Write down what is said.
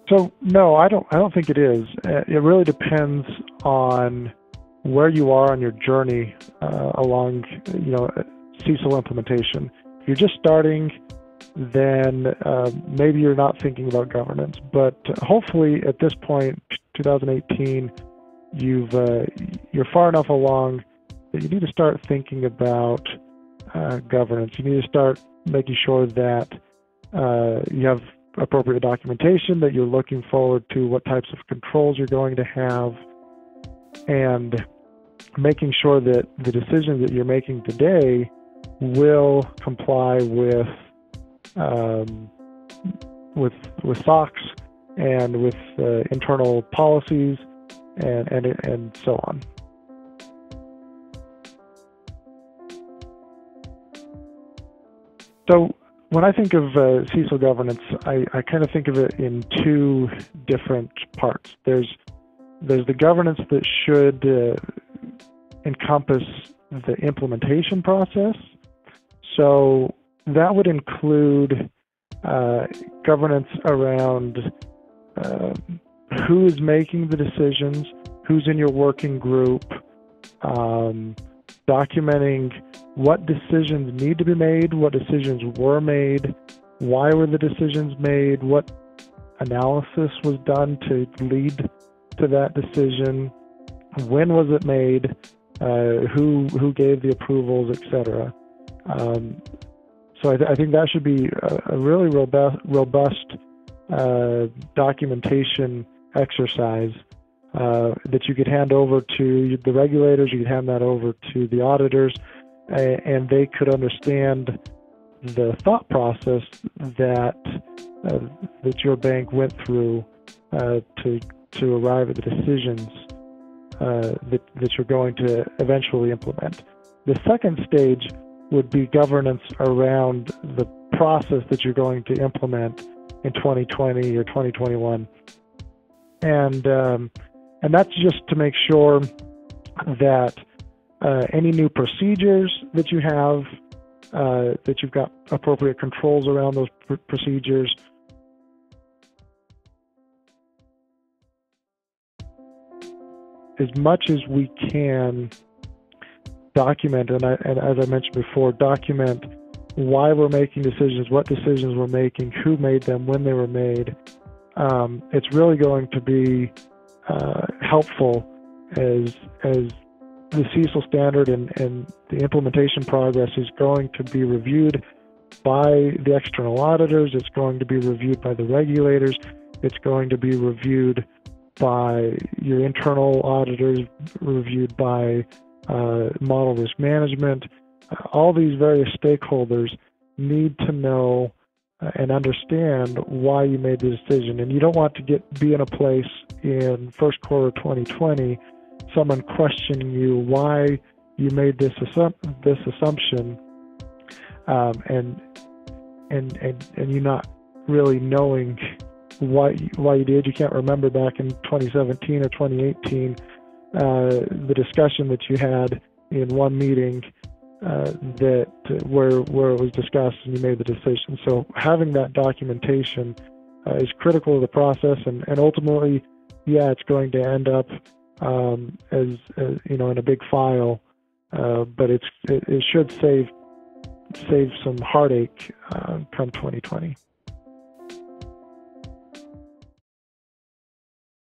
So no, I don't think it is. It really depends on where you are on your journey along, CECL implementation. If you're just starting, then maybe you're not thinking about governance. But hopefully, at this point, 2018, you're far enough along that you need to start thinking about governance. You need to start making sure that you have appropriate documentation, that you're looking forward to what types of controls you're going to have, and making sure that the decisions that you're making today will comply with SOX and with internal policies and so on. So when I think of CECL governance, I kind of think of it in two different parts. There's the governance that should encompass the implementation process. So that would include governance around who is making the decisions, who's in your working group, documenting what decisions need to be made, what decisions were made, why were the decisions made, what analysis was done to lead to that decision, when was it made, who gave the approvals, etc. So I think that should be a really robust documentation exercise that you could hand over to the regulators, you could hand that over to the auditors, and they could understand the thought process that your bank went through to arrive at the decisions that you're going to eventually implement. The second stage would be governance around the process that you're going to implement in 2020 or 2021, and that's just to make sure that any new procedures that you have, that you've got appropriate controls around those procedures. As much as we can document, and as I mentioned before, document why we're making decisions, what decisions we're making, who made them, when they were made. It's really going to be helpful as the CECL standard and the implementation progress is going to be reviewed by the external auditors. It's going to be reviewed by the regulators. It's going to be reviewed by your internal auditors, reviewed by model risk management. All these various stakeholders need to know and understand why you made the decision. And you don't want to be in a place in first quarter 2020, someone questioning you why you made this assumption, and you not really knowing why you did. You can't remember back in 2017 or 2018 the discussion that you had in one meeting where it was discussed and you made the decision. So having that documentation is critical to the process, and ultimately, it's going to end up as in a big file, but it should save some heartache come 2020.